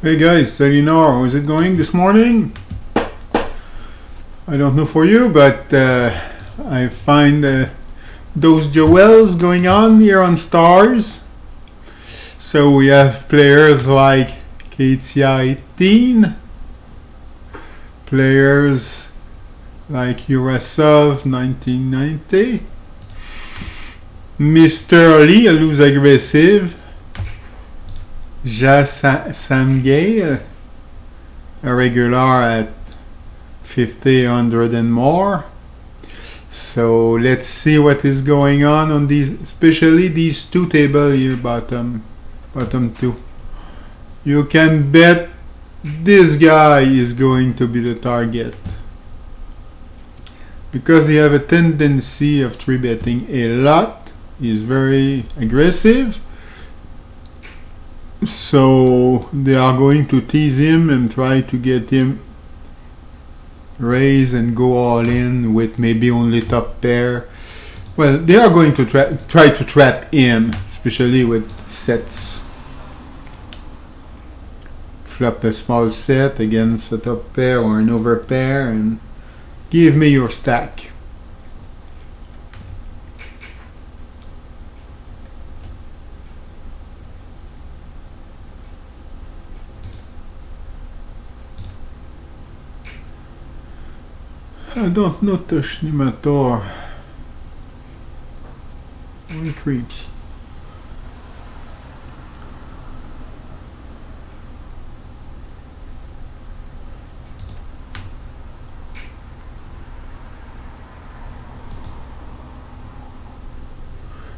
Hey guys, Eleanor, how's it going this morning? I don't know for you, but I find those Joels going on here on Stars. So we have players like Katya 18, players like yurasov1990, Mr. Lee, a loose aggressive, ja.sam.gale, a regular at 50, 100 and more. So let's see what is going on these, especially these two tables here, bottom two. You can bet this guy is going to be the target because he have a tendency of 3-betting a lot. He's very aggressive. So they are going to tease him and try to get him raise and go all in with maybe only top pair. Well, they are going to try to trap him, especially with sets. Flop a small set against a top pair or an over pair and give me your stack. I don't know Toshnimator. Only creeps.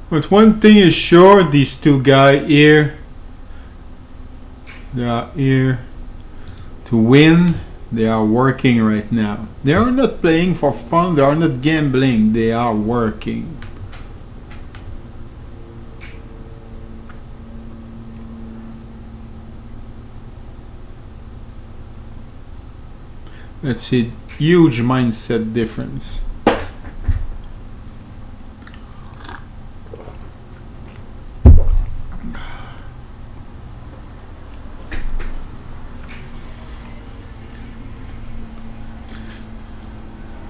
But one thing is sure, these two guys here, they are here to win. They are working right now. They are not playing for fun. They are not gambling. They are working. Let's see. Huge mindset difference.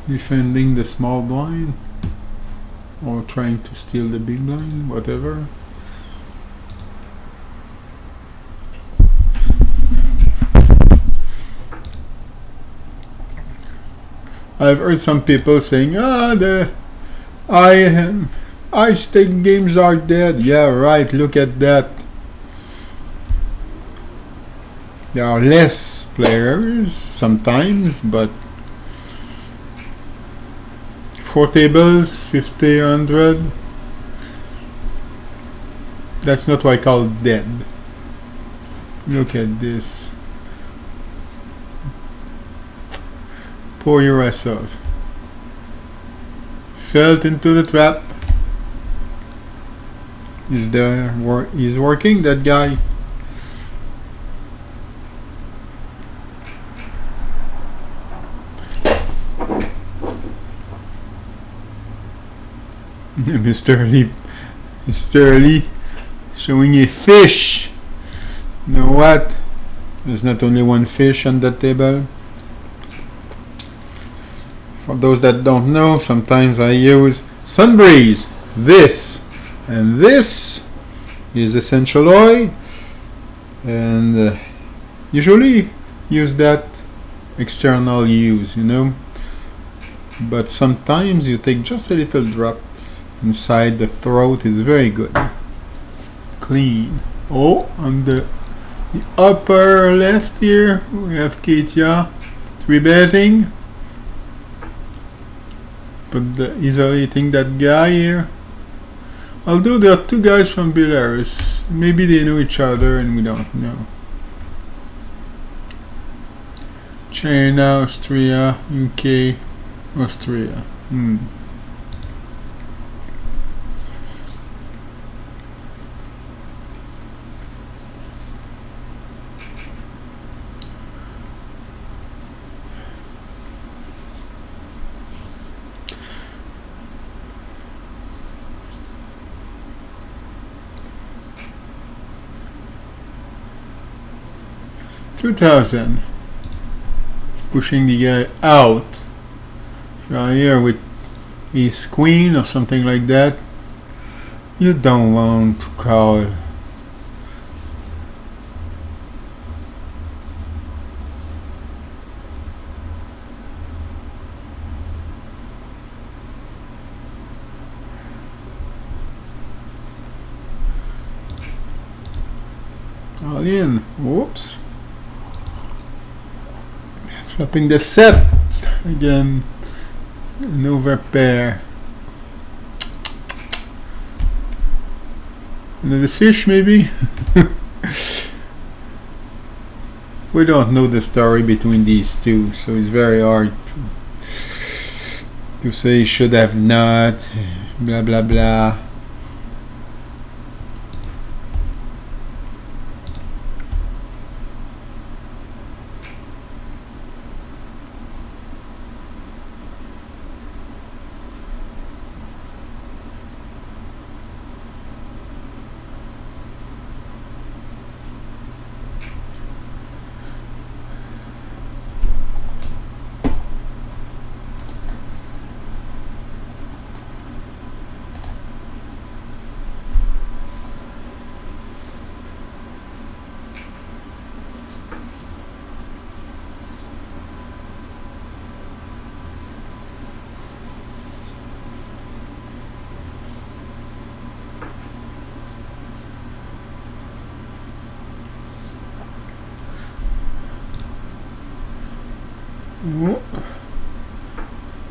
Defending the small blind or trying to steal the big blind, whatever. I've heard some people saying, the I stake games are dead. Yeah, right, look at that. There are less players sometimes, but 4 tables, 50, 100. That's not what I call dead. Look at this. Poor Yurasov. Fell into the trap. He's there. He's working, that guy. Mr. Lee showing a fish. You know what? There's not only one fish on that table. For those that don't know, sometimes I use Sunbreeze. This and this is essential oil, and usually use that external use, you know. But sometimes you take just a little drop inside the throat. Is very good. Clean. Oh, on the upper left here we have Katya 3-betting, but isolating that guy here. Although there are two guys from Belarus, maybe they know each other and we don't know. China, Austria, UK, Austria. 2000. Pushing the guy out. Right here with his queen or something like that. You don't want to call. All in. Whoops. Flopping the set again. An over pair. Another fish, maybe? We don't know the story between these two, so it's very hard to say should have not, blah blah blah.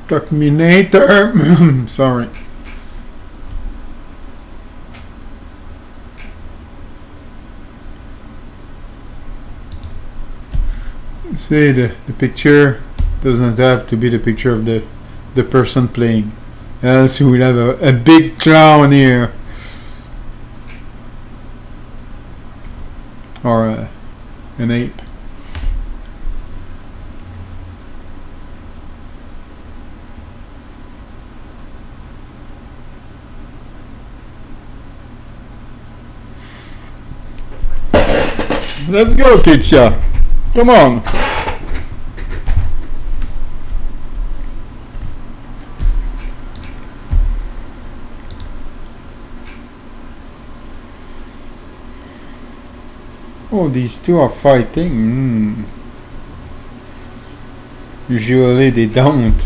Terminator. Sorry. See, the picture doesn't have to be the picture of the person playing, else we will have a big clown here, or an ape. Let's go, Katya. Come on. Oh, these two are fighting. Usually they don't.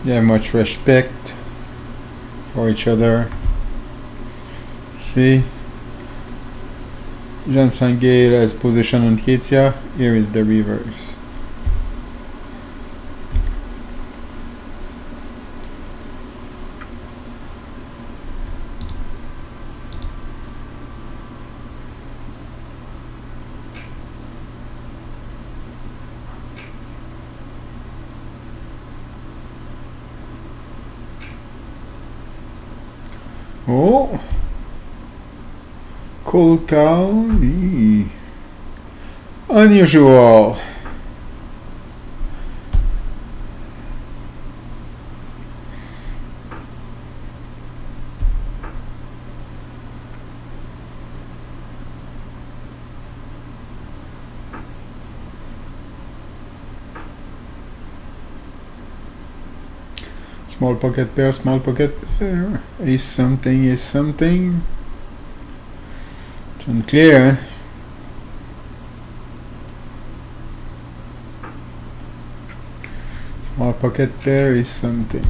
They have much respect for each other. See? ja.sam.gale has position on Katya. Here is the reverse. Oh, cold cow, unusual. Small pocket pair, small pocket pair. Ace something, ace something. It's unclear. Small pocket pair is something.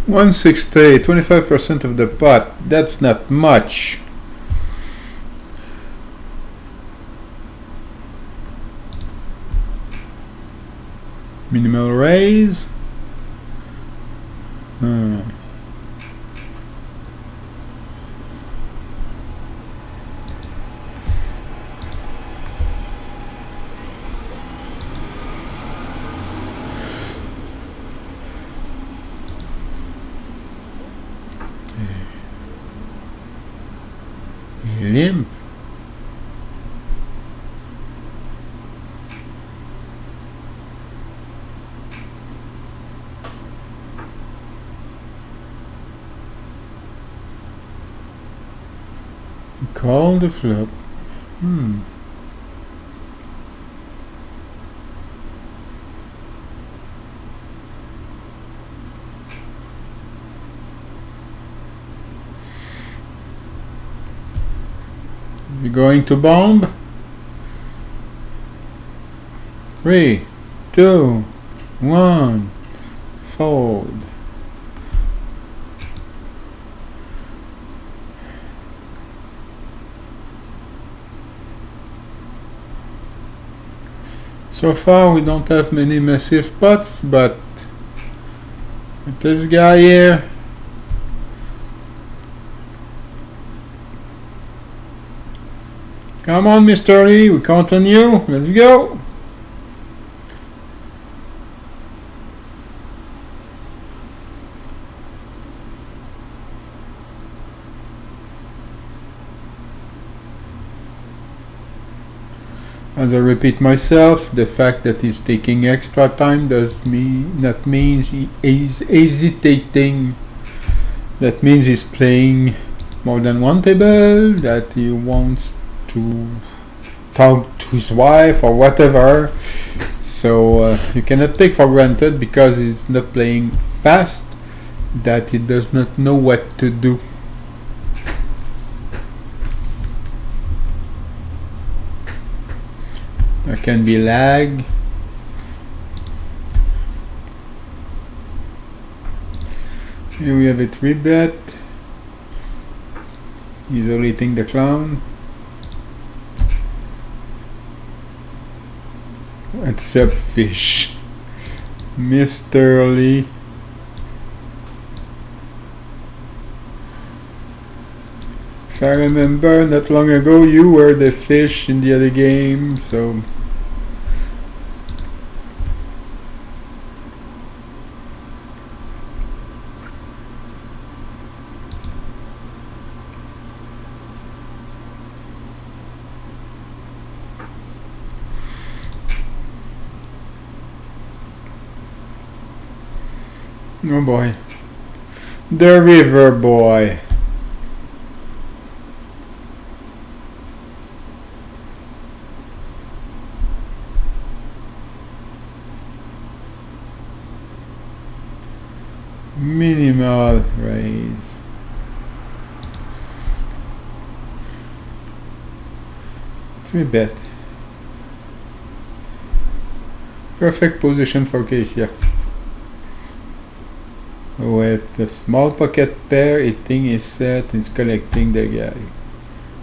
160, 25% of the pot. That's not much. Minimal raise. Limp. Call the flop. You're going to bomb? 3, 2, 1, fold. So far we don't have many massive pots, but with this guy here, come on, Mr. Lee, we count on you. Let's go. As I repeat myself, the fact that he's taking extra time does not mean he is hesitating. That means he's playing more than one table, that he wants to talk to his wife or whatever. So you cannot take for granted, because he's not playing fast, that he does not know what to do. There can be lag. Here we have a 3-bet, isolating the clown. Accept fish. Mr. Lee. If I remember, not long ago you were the fish in the other game, so oh boy. The river boy. Minimal raise. Three bet. Perfect position for Katya. With the small pocket pair, hitting his set, is collecting the guy.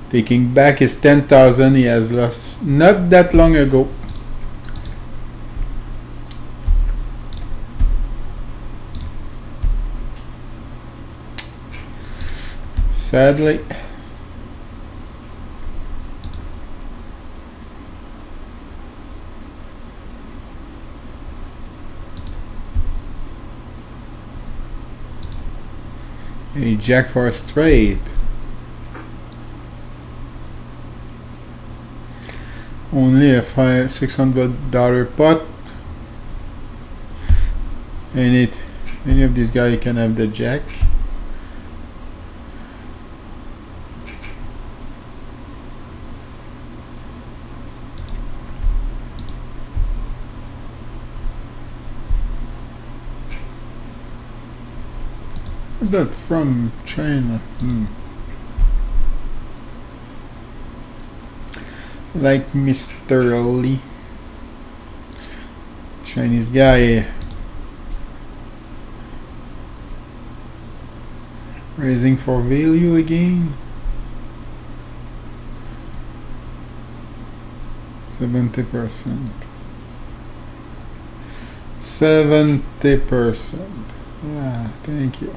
Taking back his 10,000 he has lost not that long ago. Sadly. A jack for a straight. Only a $600 pot. Any of these guys can have the jack. Where's that from? China. Like Mr. Lee. Chinese guy. Raising for value again. 70%. 70%. Yeah, thank you.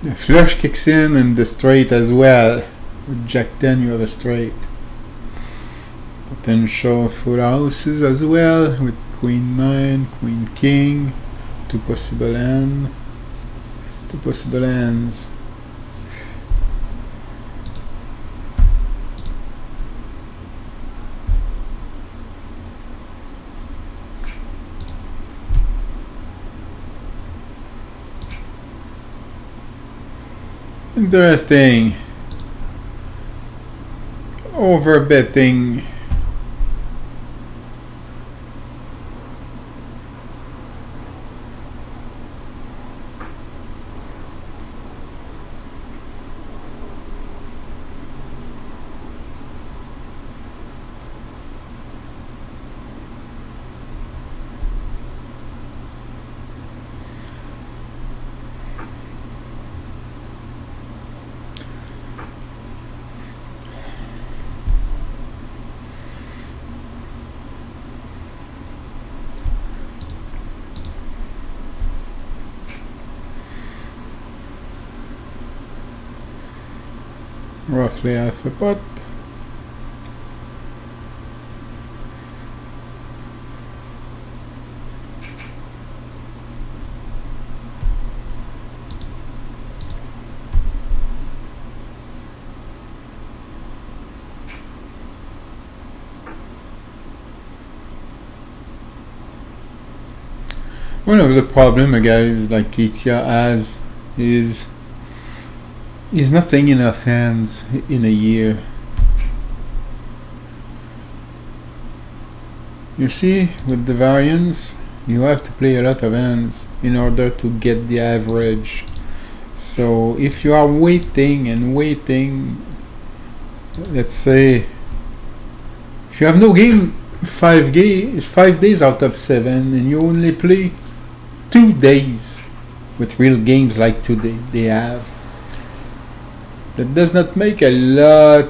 The flush kicks in and the straight as well. With Jack 10 you have a straight. Potential full houses as well with Queen 9, Queen King, two possible ends. Interesting. Overbetting. Roughly half a pot. One of the problem a guy like Katya has is he's not playing enough hands in a year. You see, with the variance, you have to play a lot of hands in order to get the average. So if you are waiting and waiting, let's say, if you have no game, 5 days out of 7, and you only play 2 days with real games like today they have, that does not make a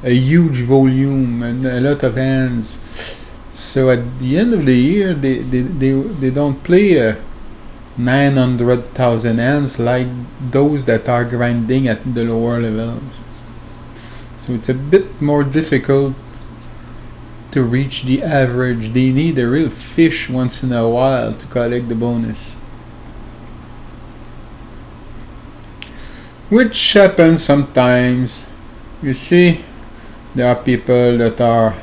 huge volume and a lot of hands. So at the end of the year, they don't play 900,000 hands like those that are grinding at the lower levels. So it's a bit more difficult to reach the average. They need a real fish once in a while to collect the bonus, which happens sometimes. You see, there are people that are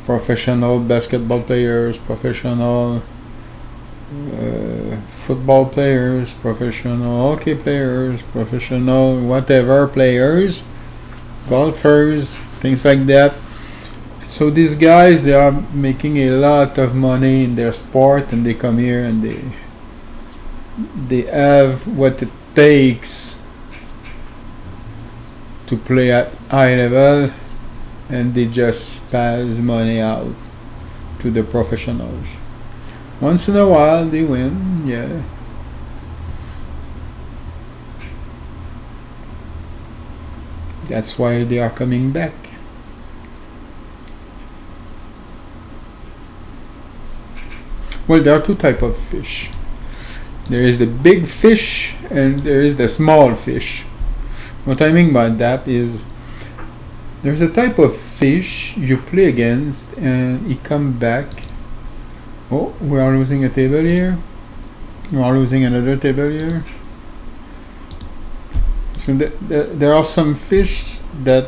professional basketball players, professional football players, professional hockey players, professional whatever players, golfers, things like that. So these guys, they are making a lot of money in their sport, and they come here and they have what it takes to play at high level, and they just pass money out to the professionals. Once in a while they win, yeah. That's why they are coming back. Well, there are two types of fish. There is the big fish and there is the small fish. What I mean by that is, there's a type of fish you play against and he come back Oh, we are losing a table here. We are losing another table here. So there are some fish that,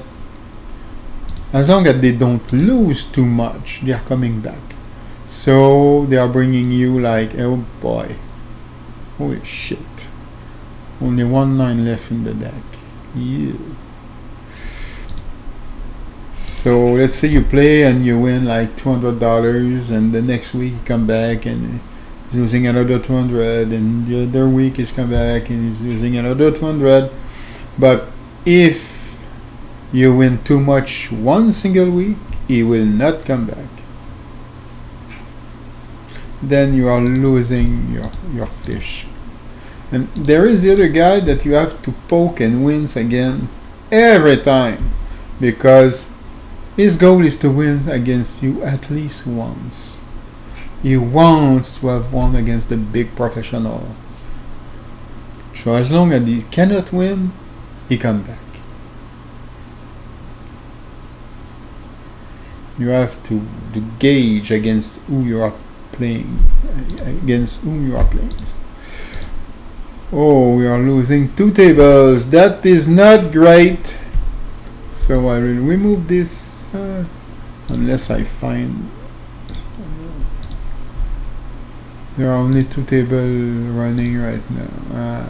as long as they don't lose too much, they are coming back. So they are bringing you like, oh boy, holy shit. Only 1 line left in the deck. Yeah. So let's say you play and you win like $200, and the next week you come back and he's losing another 200, and the other week he's come back and he's losing another 200. But if you win too much one single week, he will not come back. Then you are losing your fish. And there is the other guy that you have to poke and wins again every time, because his goal is to win against you at least once. He wants to have won against the big professional. So as long as he cannot win, he comes back. You have to gauge against who you are playing, against whom you are playing. Oh, we are losing 2 tables. That is not great. So I will remove this unless I find there are only 2 tables running right now.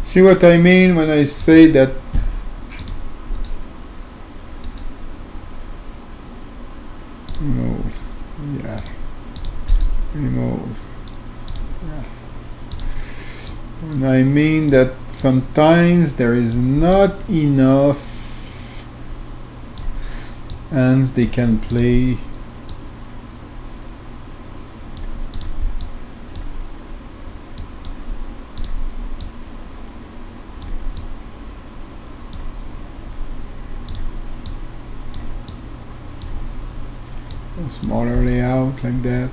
See what I mean when I say that remove. Yeah. Remove. Yeah. And I mean that sometimes there is not enough hands they can play. A smaller layout like that.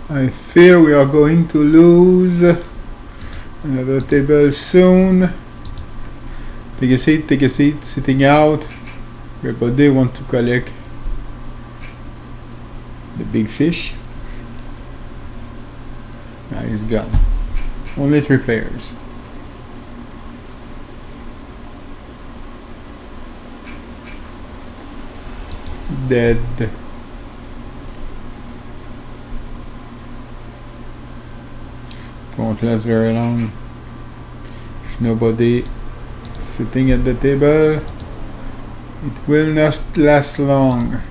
I fear we are going to lose another table soon. Take a seat, sitting out. Everybody want to collect the big fish. Now he's gone. Only 3 players. Dead. Won't last very long. If nobody sitting at the table, it will not last long.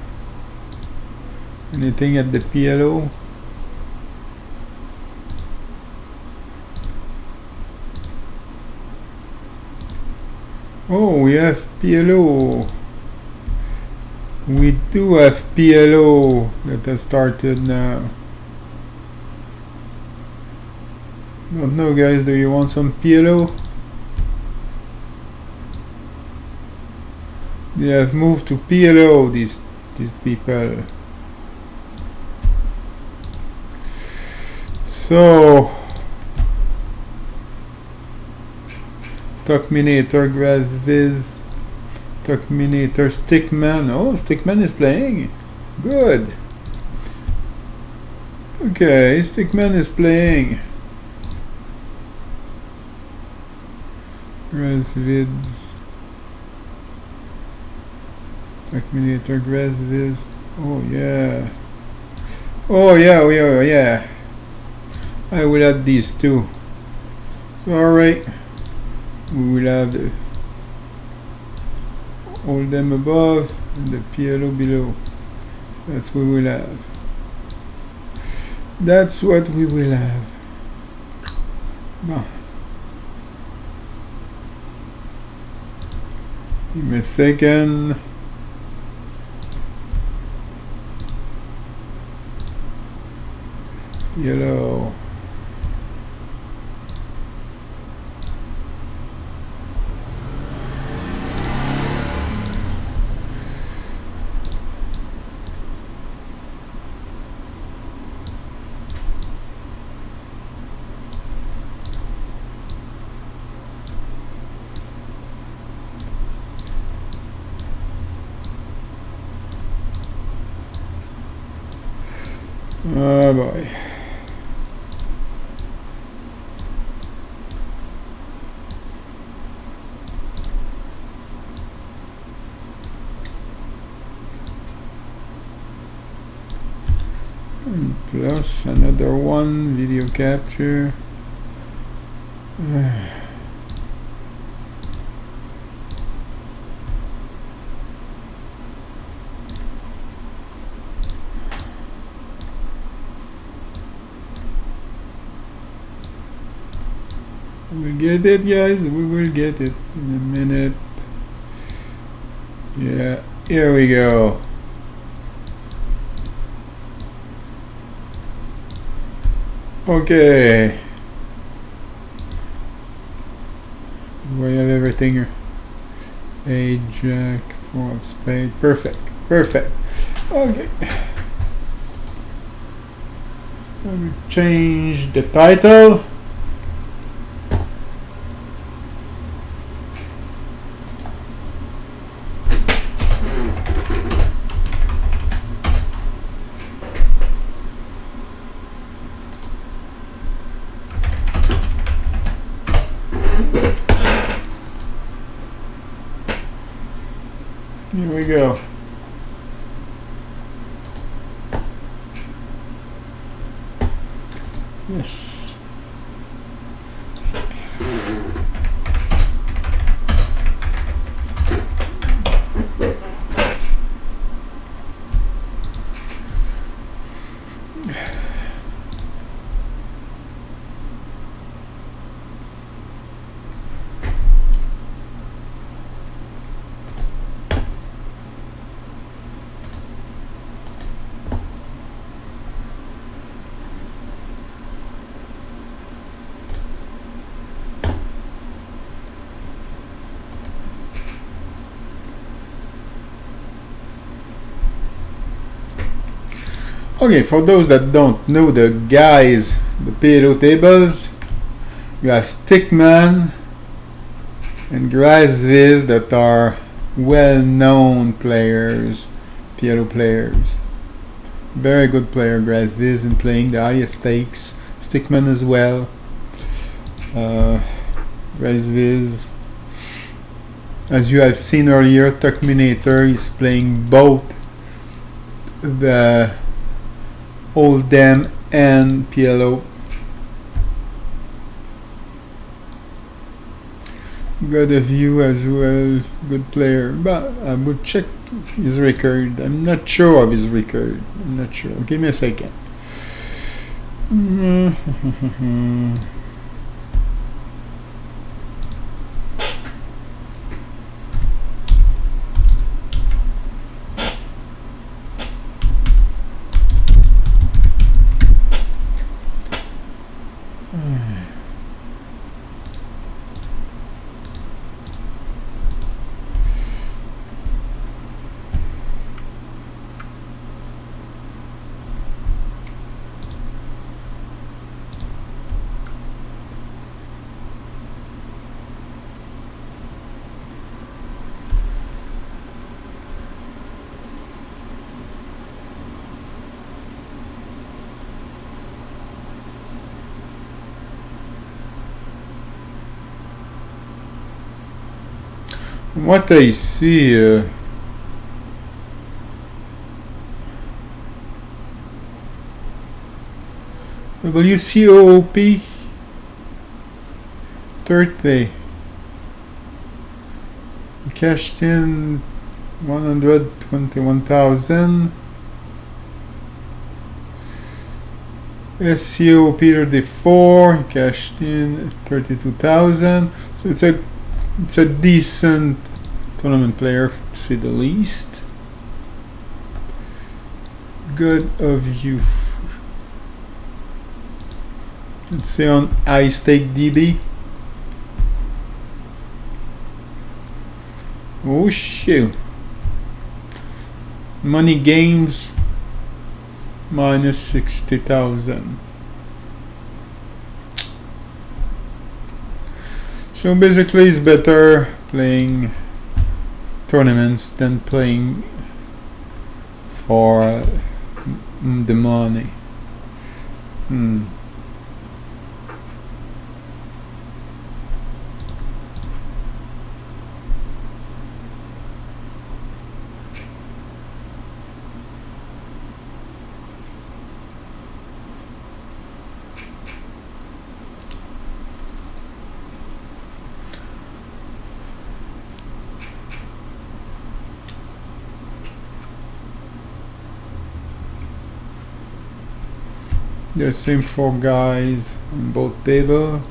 Anything at the PLO? Oh, we have PLO. We do have PLO that has started now. Don't know, guys, do you want some PLO? They have moved to PLO, these people. So Terminator, Grazvis, Terminator, Stickman. Oh, Stickman is playing. Good. Okay, Stickman is playing. Grazvis, Terminator, Grazvis. Oh yeah. Oh yeah, yeah. I will add these two. So alright, we will have the Holdem above and the PLO below. That's what we will have. That's what we will have. Bon. Give me a second. Yellow. Oh boy. And plus another one, video capture. We get it, guys. We will get it in a minute. Yeah, here we go. Okay. We have everything here. A jack, 4 of spade. Perfect. Perfect. Okay. Let me change the title. Here we go. Yes. Okay, for those that don't know the guys, the PLO tables, you have Stickman and Grazvis that are well-known players, PLO players. Very good player, Grazvis, in playing the highest stakes. Stickman as well. Grazvis, as you have seen earlier, Terminator is playing both the Holdem and PLO. Got a view as well, good player, but I would check his record. I'm not sure of his record. I'm not sure. Give me a second. What I see, WCOOP, third pay. He cashed in 121,000. SCO Peter D4, he cashed in 32,000. So it's a decent tournament player, to say the least. Good of you. Let's say on high stake DD. Oh shoot. Money games minus 60,000. So basically it's better playing tournaments than playing for the money. The same 4 guys on both tables.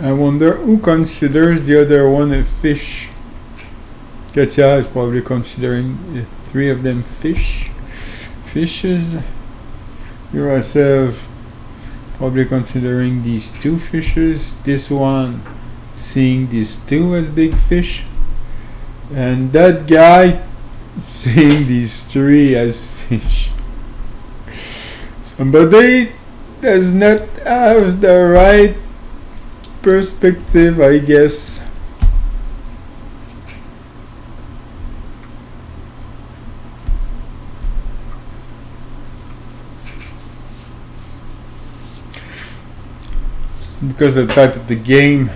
I wonder who considers the other one a fish. Katya is probably considering 3 of them fishes. Yurasov probably considering these 2 fishes. This one seeing these 2 as big fish. And that guy seeing these 3 as fish. Somebody does not have the right perspective, I guess. Because of the type of the game,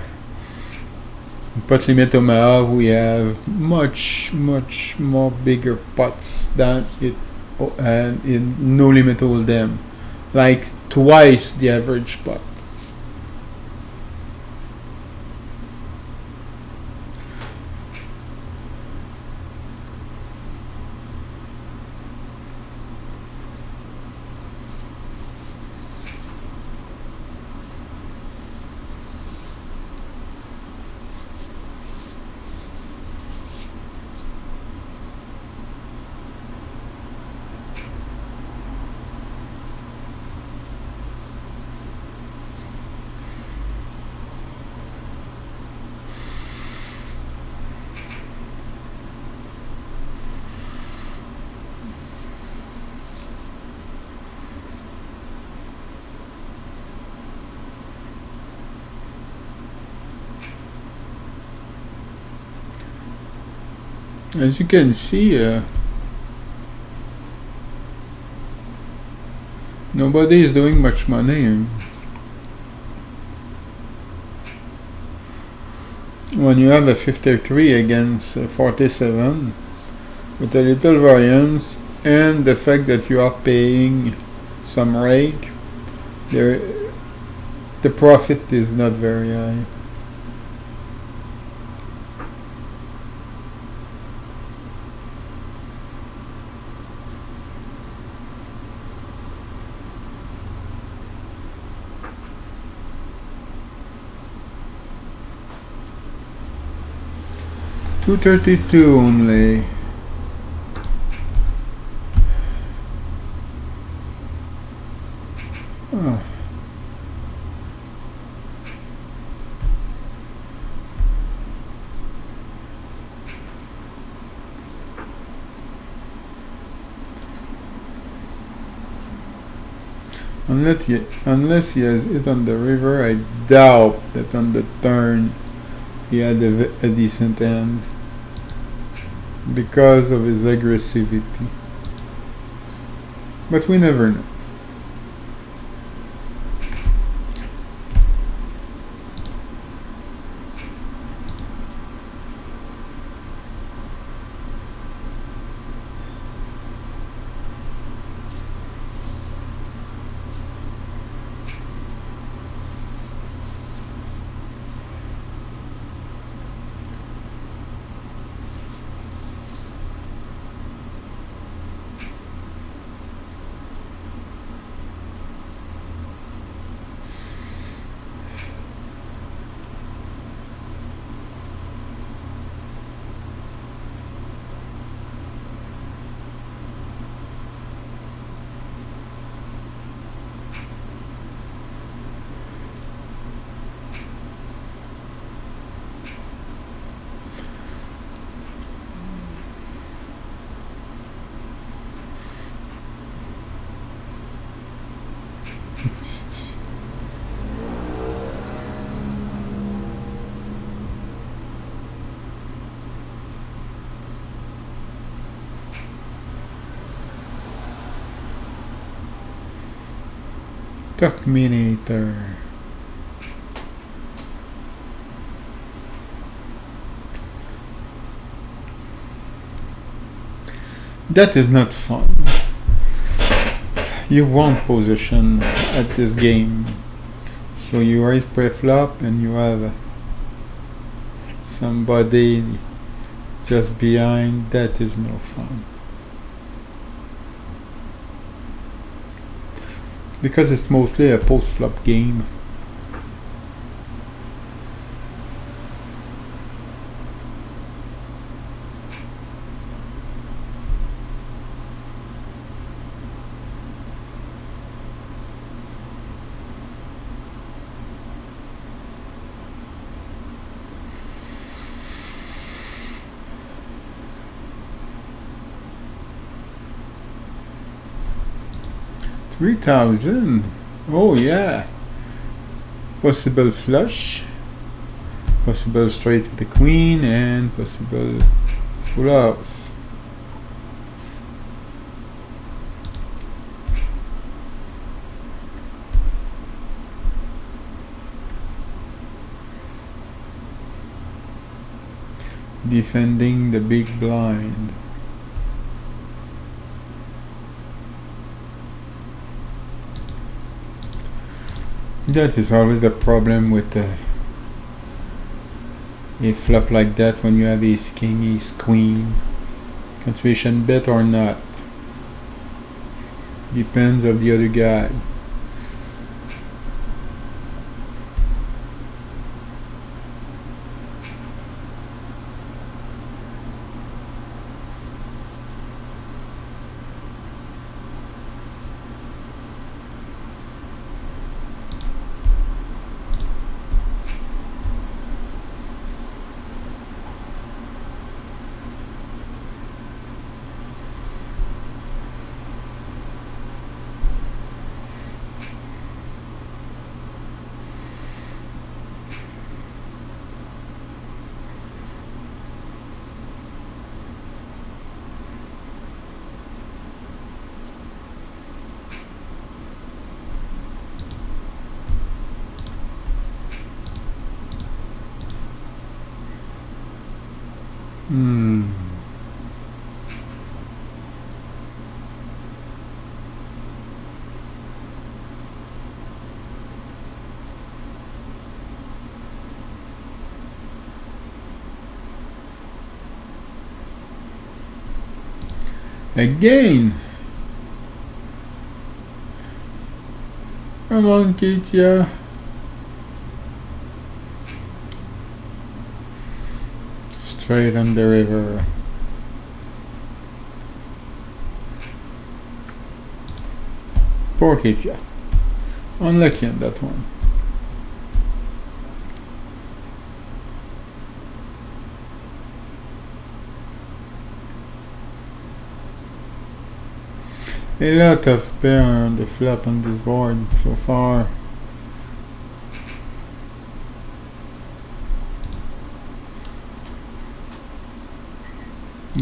in Pot Limit Omaha, we have much more bigger pots than in No Limit Holdem, like twice the average pot. As you can see, nobody is doing much money. When you have a 53 against 47 with a little variance and the fact that you are paying some rake, the profit is not very high. $232 only. Oh. Unless he has it on the river, I doubt that on the turn he had a decent hand because of his aggressivity. But we never know. Terminator. That is not fun. You want position at this game. So you raise pre-flop and you have somebody just behind. That is no fun. Because it's mostly a post-flop game. $3,000. Oh yeah. Possible flush. Possible straight with the queen and possible full house. Defending the big blind. That is always the problem with a flop like that when you have ace king, ace queen. Continuation bet or not. Depends of the other guy. Again. Come on, Katya. Straight on the river. Poor Katya. Unlucky on that one. A lot of pair on the flop on this board so far.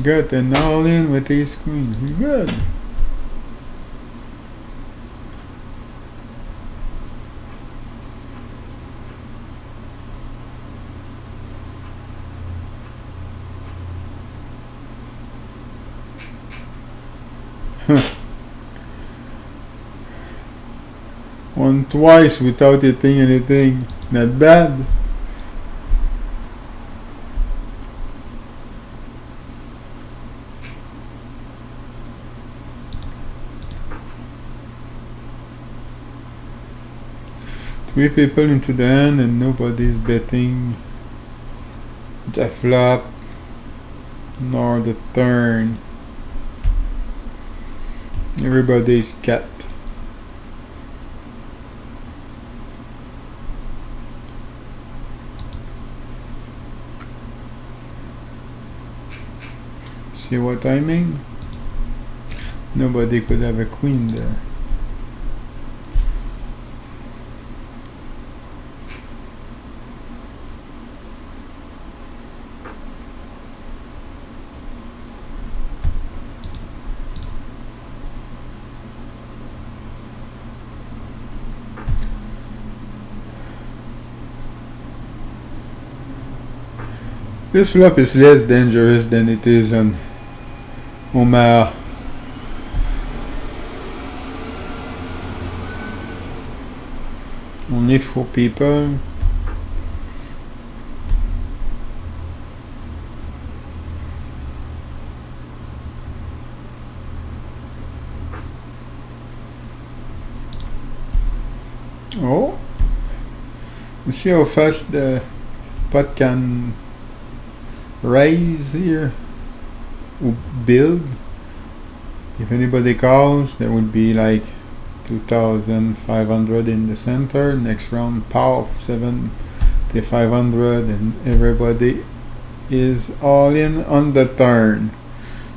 Got an all-in with ace queen. Good. Won twice without hitting anything. Not bad. Three people into the hand and nobody's betting the flop nor the turn. Everybody's cat. See what I mean? Nobody could have a queen there. This flop is less dangerous than it is on Omaha. Only 4 people. Oh, you see how fast the pot can rise here or build. If anybody calls, there would be like 2,500 in the center. Next round, pow, 7,500, and everybody is all in on the turn.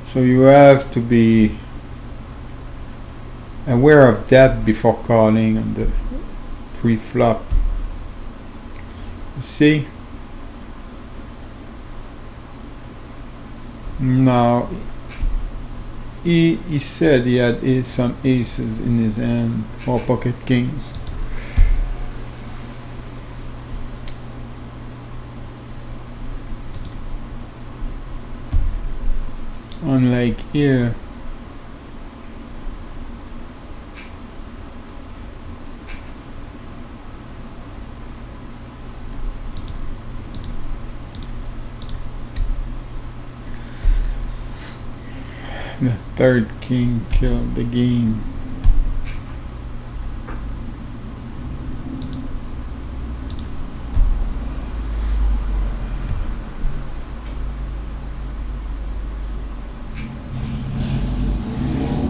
So you have to be aware of that before calling on the pre-flop. See? Now, he said he had some aces in his hand, or pocket kings. Unlike here, the third king killed the game.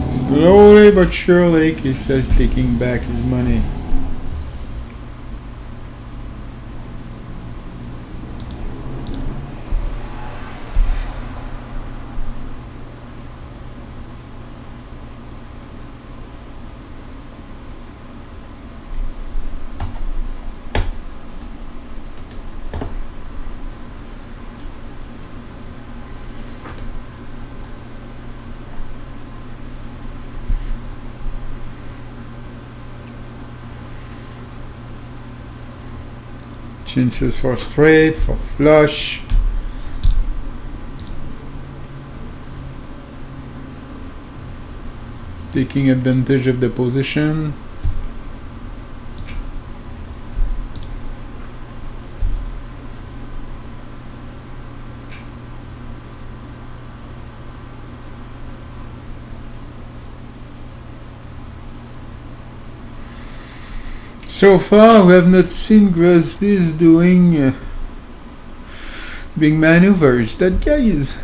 Slowly but surely, it says taking back his money. Chances for straight, for flush. Taking advantage of the position. So far, we have not seen Grazvis doing big maneuvers. That guy is,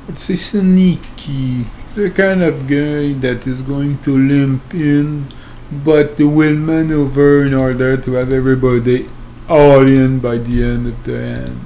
let's say, sneaky. The kind of guy that is going to limp in, but will maneuver in order to have everybody all in by the end of the hand.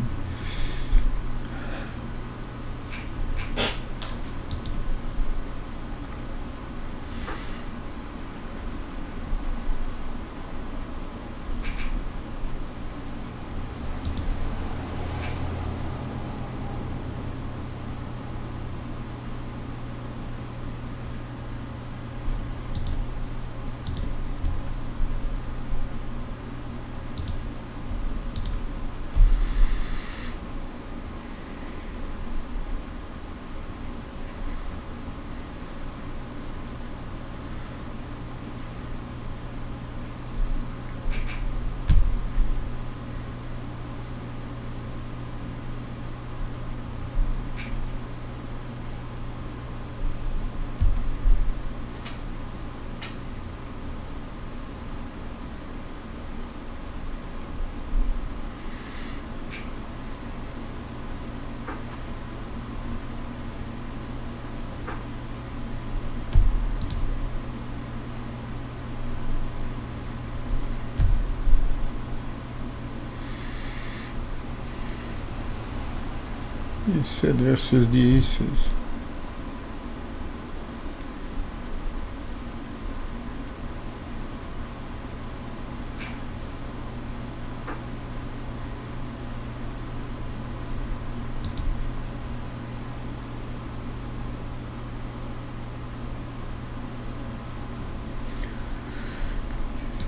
You said versus the aces.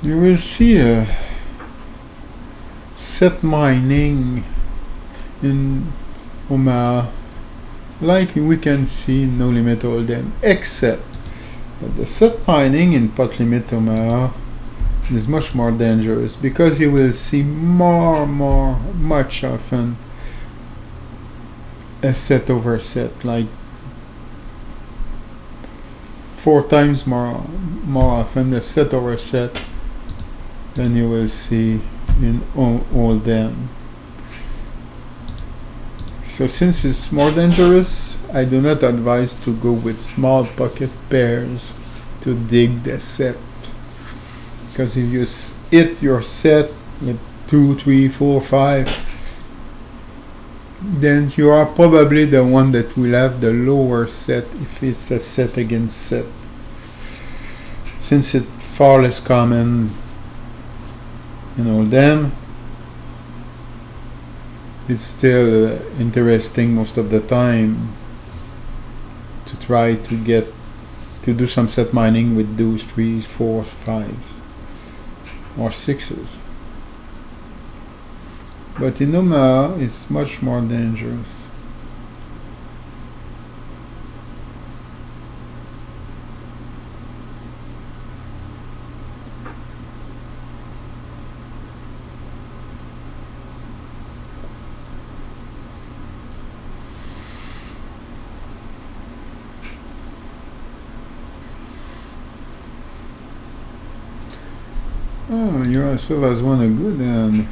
You will see a set mining in Omaha, like we can see no limit Holdem, except that the set mining in Pot Limit Omaha is much more dangerous because you will see much often a set over set, like 4 times more often a set over set than you will see in Holdem. So since it's more dangerous, I do not advise to go with small pocket pairs to dig the set, because if you hit your set with 2, 3, 4, 5, then you are probably the one that will have the lower set if it's a set against set. Since it's far less common in Holdem, it's still interesting most of the time to try to do some set mining with those 3s, 4s, 5s or 6s. But in Omaha, it's much more dangerous. Oh, Yurasov has won a good hand.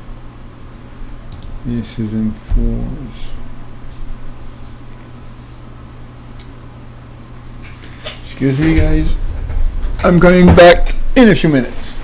This is in 4s. Excuse me, guys. I'm going back in a few minutes.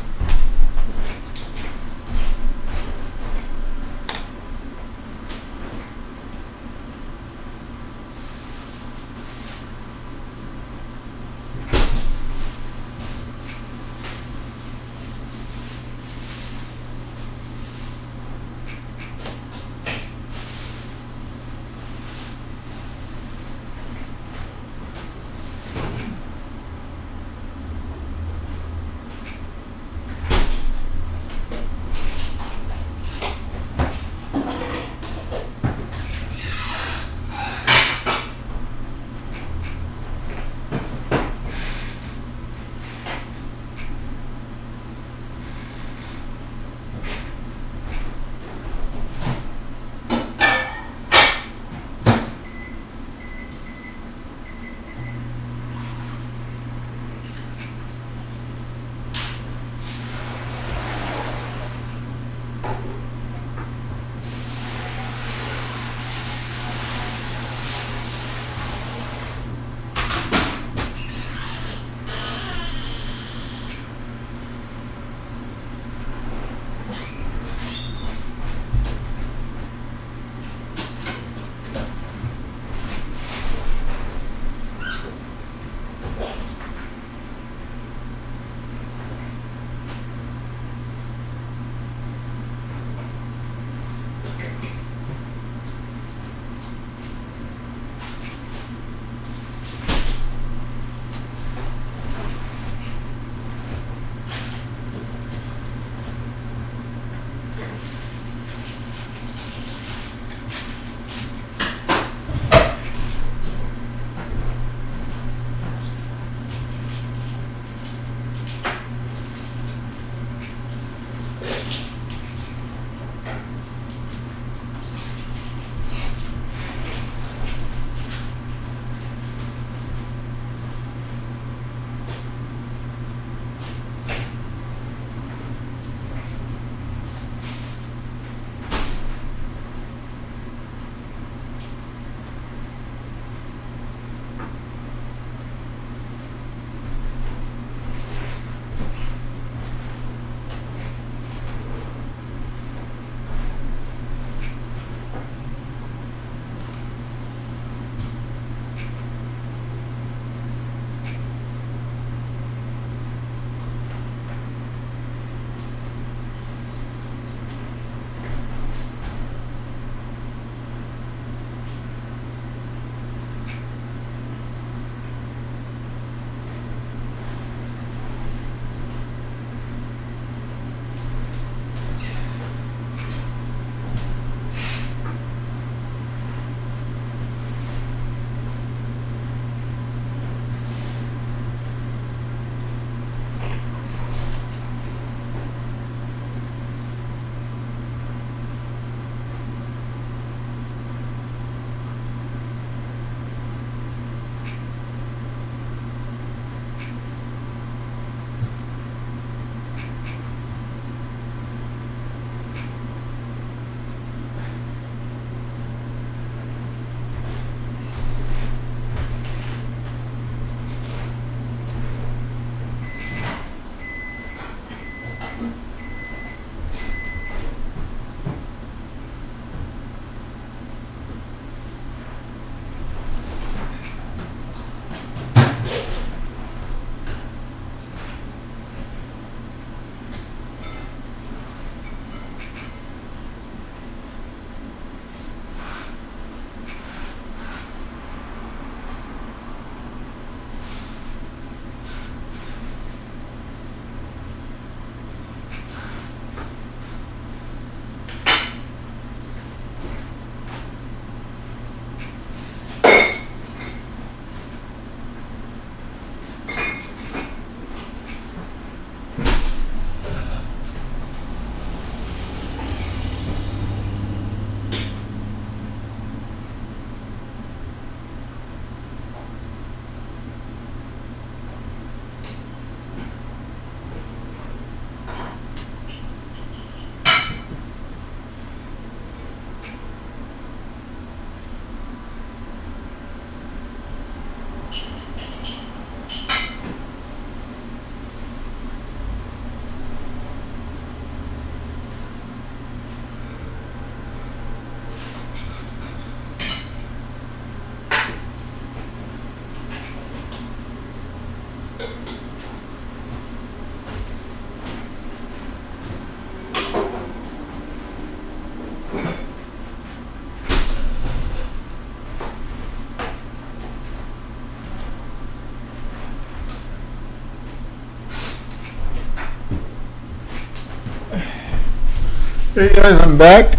Hey guys, I'm back.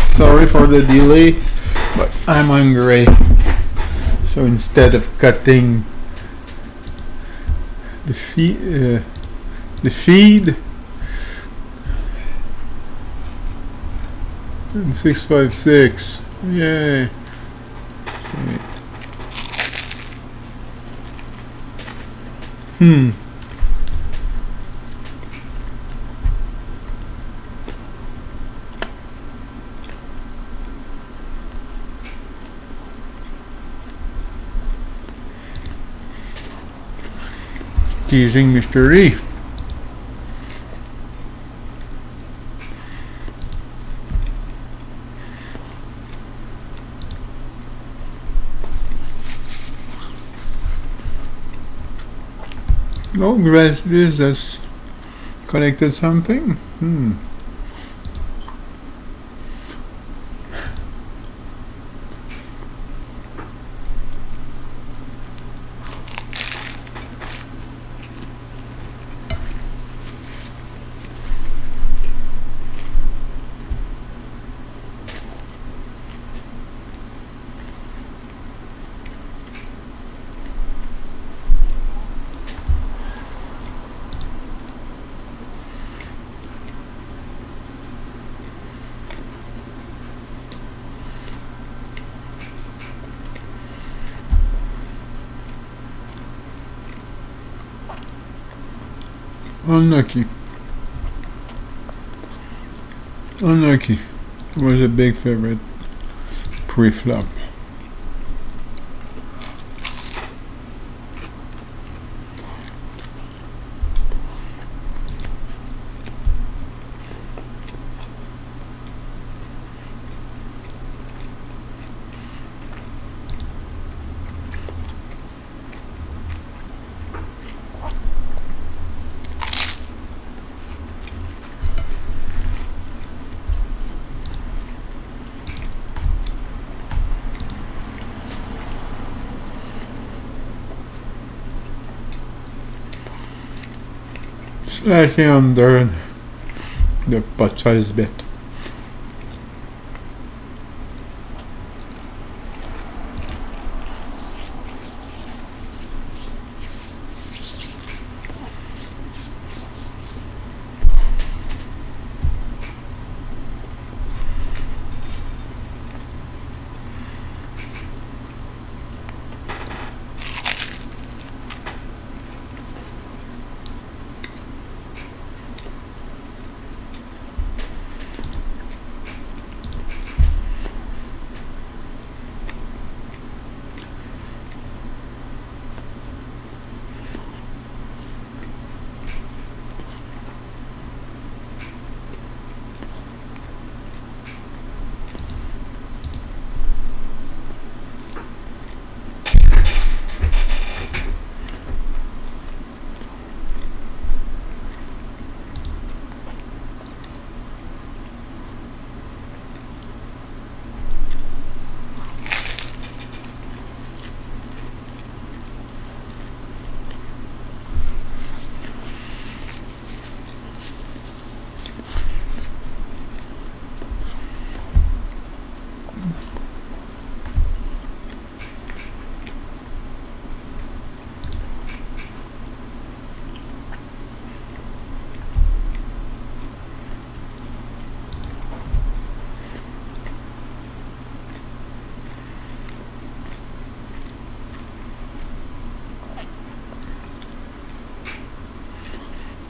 Sorry for the delay, but I'm hungry. So instead of cutting the feed and 656, yay. Teasing Mr. E. Oh, Grazvis has collected something. Unlucky. Unlucky. Was a big favorite pre-flop. Slightly under the pot size bet.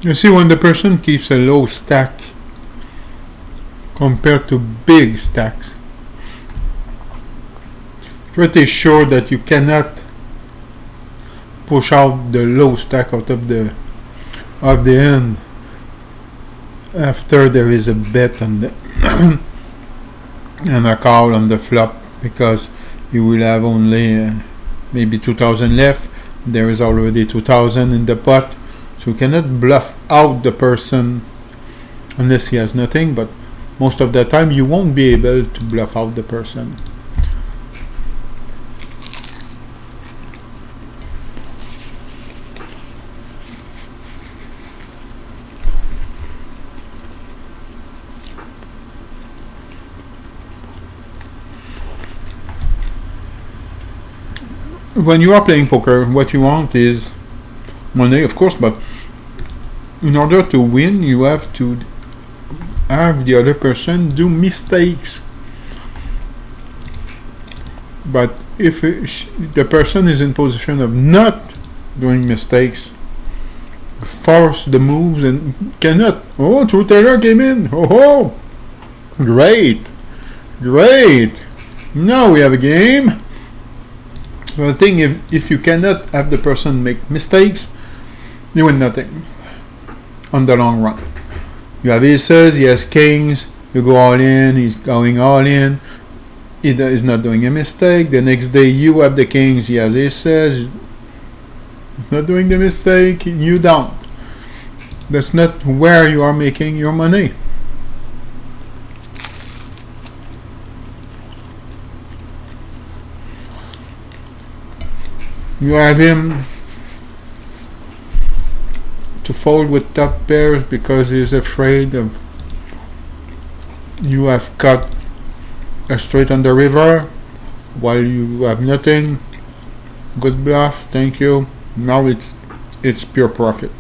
You see, when the person keeps a low stack compared to big stacks, pretty sure that you cannot push out the low stack out of the end after there is a bet on the and a call on the flop, because you will have only maybe 2,000 left. There is already 2,000 in the pot, so you cannot bluff out the person unless he has nothing, but most of the time you won't be able to bluff out the person. When you are playing poker, what you want is money, of course, but in order to win, you have to have the other person do mistakes. But if the person is in position of not doing mistakes, force the moves and cannot. Oh, Truth Teller came in. Oh, great. Now we have a game. So the thing, if you cannot have the person make mistakes, you win nothing on the long run. You have aces, he has kings, you go all in, he's going all in, he is not doing a mistake. The next day you have the kings, he has aces, he's not doing the mistake, you don't. That's not where you are making your money. You have him to fold with top pairs because he's afraid of you have cut a straight on the river while you have nothing. Good bluff, thank you. Now it's pure profit.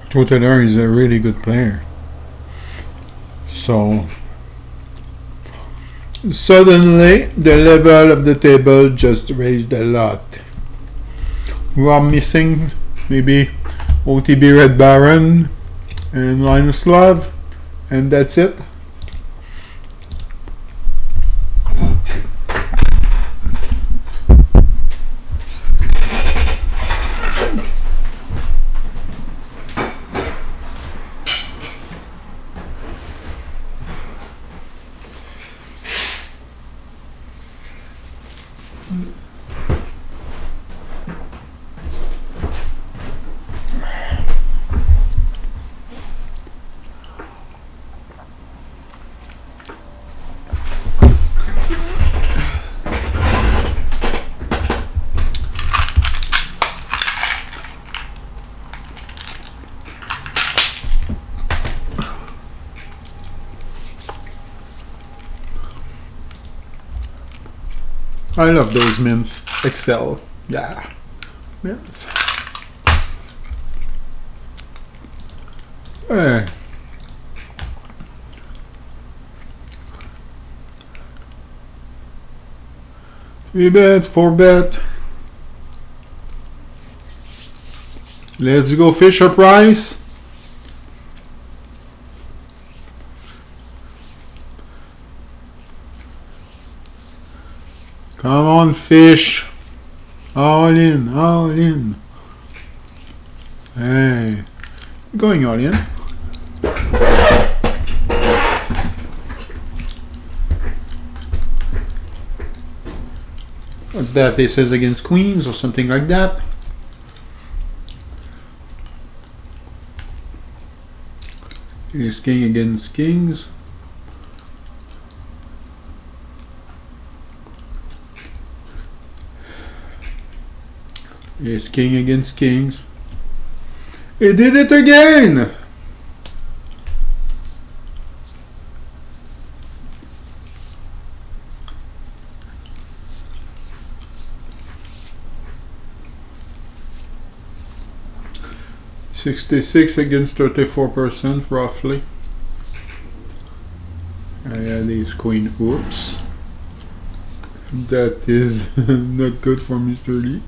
Truth Teller is a really good player. So suddenly the level of the table just raised a lot. We are missing maybe OTB Red Baron and Linus Love, and that's it. I love those mints. Excel. Yeah. Mints. Hey. Three bet, 4 bet. Let's go Fisher Price. Come on, fish. All in, all in. Hey, going all in. What's that? Aces against queens or something like that. Ace king against kings. Ace king against kings. He did it again! $66 against 34% roughly. I had ace queen. Oops. That is not good for Mr. Lee.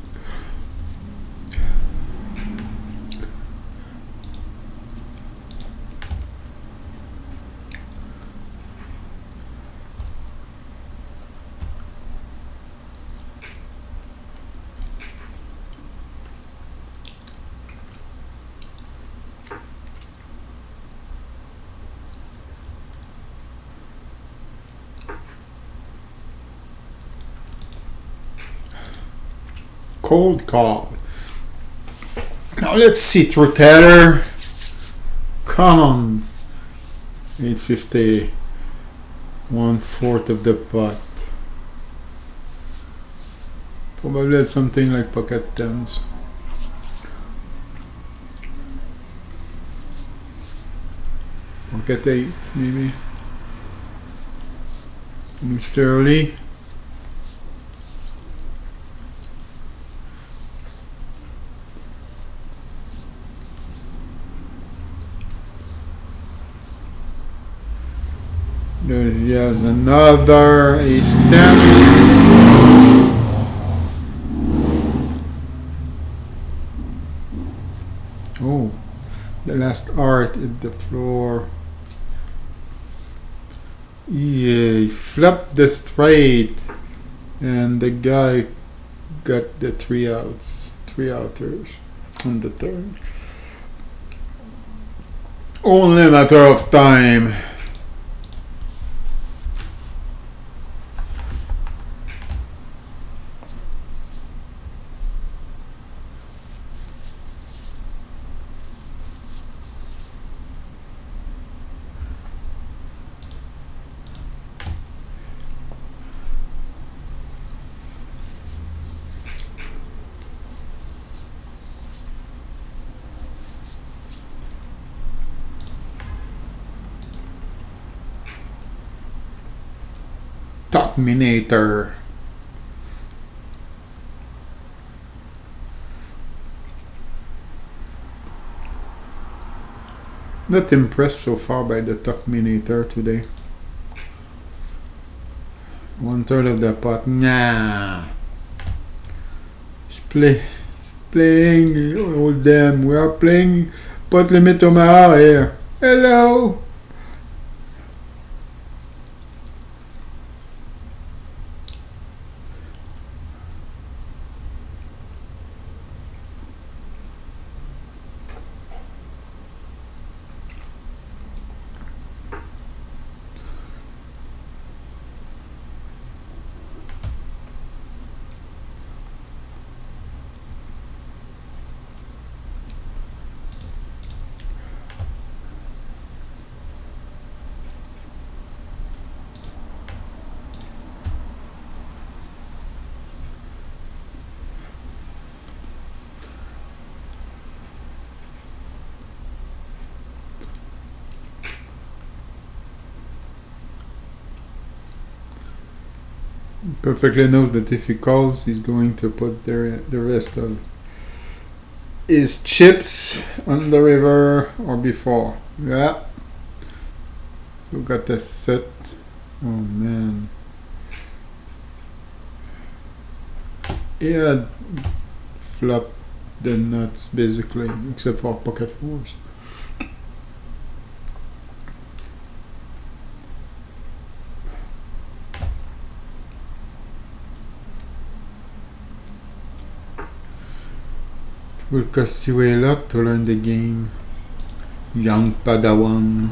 Cold call. Now let's see, through tether. Come on. 850. 1/4 of the pot. Probably had something like pocket tens. Pocket 8 maybe. Mr. Lee. There's another ace-10. Oh, the last art hit the floor. Yeah, he flipped the straight, and the guy got the three outers on the turn. Only a matter of time. Terminator. Not impressed so far by the Terminator today. 1/3 of the pot. Nah. He's playing Holdem. We are playing Pot Limit Omaha here. Hello. Perfectly knows that if he calls, he's going to put the rest of his chips on the river or before. Yeah. So got a set. Oh man. He had flopped the nuts basically, except for pocket fours. Will cost you a lot to learn the game, young Padawan.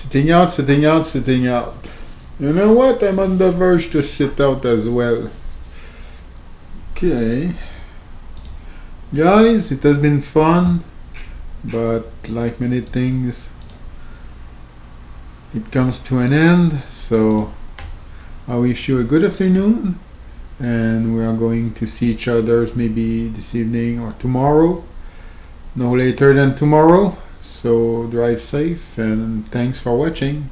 Sitting out, sitting out, sitting out. You know what? I'm on the verge to sit out as well. Okay. Guys, it has been fun, but like many things, it comes to an end. So I wish you a good afternoon, and we are going to see each other maybe this evening or tomorrow. No later than tomorrow. So drive safe, and thanks for watching.